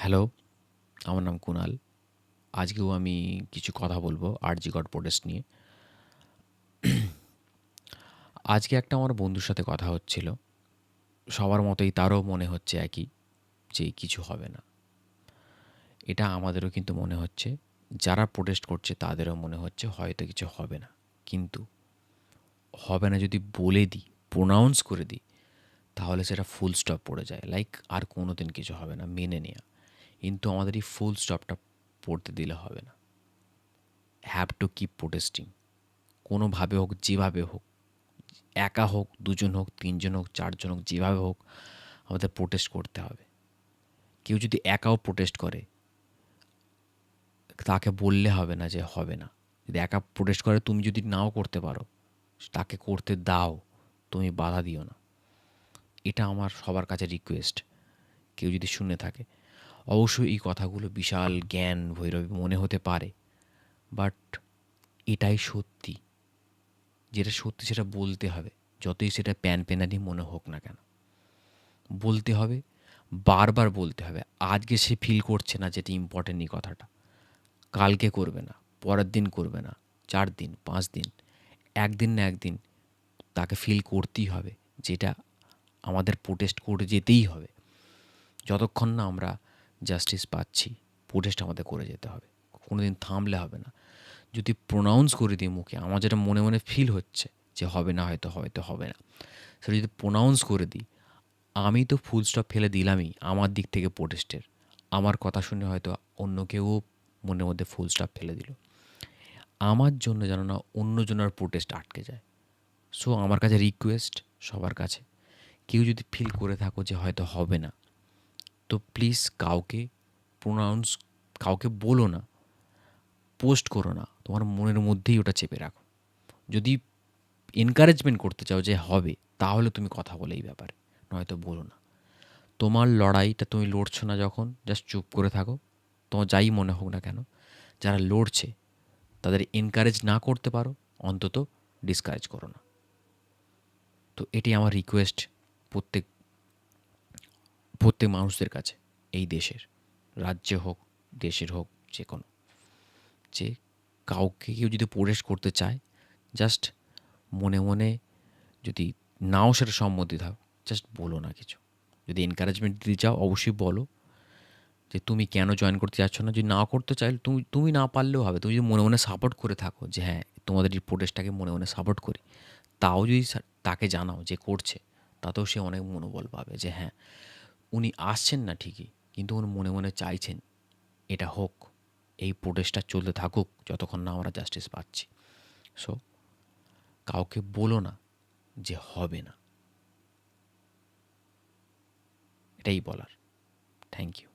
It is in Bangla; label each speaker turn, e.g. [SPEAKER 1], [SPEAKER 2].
[SPEAKER 1] হ্যালো, আমার নাম কুনাল। আজকেও আমি কিছু কথা বলবো আরজি কর প্রোটেস্ট নিয়ে। আজকে একটা আমার বন্ধুর সাথে কথা হচ্ছিল। সবার মতোই তারও মনে হচ্ছে একই যে কিছু হবে না। এটা আমাদেরও কিন্তু মনে হচ্ছে, যারা প্রোটেস্ট করছে তাদেরও মনে হচ্ছে হয়তো কিছু হবে না। কিন্তু হবে না যদি বলে দিই, প্রোনাউন্স করে দিই, তাহলে সেটা ফুল স্টপ পড়ে যায়। লাইক আর কোনো দিন কিছু হবে না, মেনে নেয়া। কিন্তু আমাদের এই ফুল স্টপটা পড়তে দিলে হবে না। Have to keep protesting. কোনোভাবে হোক, যেভাবে হোক, একা হোক, দুজন হোক, তিনজন হোক, চারজন হোক, যেভাবে হোক আমাদের প্রোটেস্ট করতে হবে। কেউ যদি একাও প্রোটেস্ট করে, তাকে বললে হবে না যে হবে না। যদি একা প্রোটেস্ট করে, তুমি যদি নাও করতে পারো, তাকে করতে দাও, তুমি বাধা দিও না। এটা আমার সবার কাছে রিকোয়েস্ট। কেউ যদি শুনে থাকে, অবশ্যই এই কথাগুলো বিশাল জ্ঞান ভৈরবী মনে হতে পারে, বাট এটাই সত্যি। যেটা সত্যি সেটা বলতে হবে, যতই সেটা প্যানপ্যানানি মনে হোক না কেন। বলতে হবে, বারবার বলতে হবে। আজকে সে ফিল করছে না, যেটা ইম্পর্টেন্ট এই কথাটা, কালকে করবে না, পরের দিন করবে না, 4 দিন, 5 দিন, একদিন না একদিন তাকে ফিল করতেই হবে, যেটা আমাদের প্রোটেস্ট করে যেতেই হবে। যতক্ষণ না আমরা জাস্টিস পাচ্ছি, প্রোটেস্ট আমাদের করে যেতে হবে। কোনো দিন থামলে হবে না। যদি প্রোনাউন্স করে দিই মুখে, আমার যেটা মনে মনে ফিল হচ্ছে যে হবে না, হয়তো হয়তো হবে না, সেটা যদি প্রোনাউন্স করে দিই, আমি তো ফুল স্টপ ফেলে দিলামই আমার দিক থেকে প্রোটেস্টের। আমার কথা শুনে হয়তো অন্য কেউ মনের মধ্যে ফুল স্টপ ফেলে দিল। আমার জন্য যেন না অন্যজনের প্রোটেস্ট আটকে যায়। সো আমার কাছে রিকোয়েস্ট সবার কাছে, কেউ যদি ফিল করে থাকো যে হয়তো হবে না, তো প্লিজ কাউকে প্রোনাউন্স, কাউকে বলো না, পোস্ট করো না, তোমার মনের মধ্যেই ওটা চেপে রাখো। যদি এনকারেজমেন্ট করতে চাও যে হবে, তাহলে তুমি কথা বলে এই ব্যাপারে, নয়তো বলো না। তোমার লড়াইটা তুমি লড়ছো না যখন, জাস্ট চুপ করে থাকো। তোমার যাই মনে হোক না কেন, যারা লড়ছে তাদের এনকারেজ না করতে পারো, অন্তত ডিসকারেজ করো না। তো এটাই আমার রিকোয়েস্ট প্রত্যেক প্রত্যেক মানুষদের কাছে, এই দেশের, রাজ্যে হোক, দেশের হোক, যে কোনো, যে কাউকে কেউ যদি প্রোটেস্ট করতে চায়, জাস্ট মনে মনে, যদি নাও সেটা সম্মতি দাও, জাস্ট বলো না কিছু। যদি এনকারেজমেন্ট দিতে চাও, অবশ্যই বলো যে তুমি কেন জয়েন করতে চাচ্ছ না। যদি না করতে চাইলে, তুমি তুমি না পারলেও হবে। তুমি যদি মনে মনে সাপোর্ট করে থাকো যে হ্যাঁ, তোমাদের এই প্রোটেস্টটাকে মনে মনে সাপোর্ট করি, তাও যদি তাকে জানাও যে করছে, তাতেও সে অনেক মনোবল পাবে যে হ্যাঁ, উনি আসছেন না ঠিকই, কিন্তু উনি মনে মনে চাইছেন এটা হোক, এই প্রোটেস্টটা চলতে থাকুক যতক্ষণ না আমরা জাস্টিস পাচ্ছি। সো কাউকে বলো না যে হবে না, এটাই বলার। Thank you.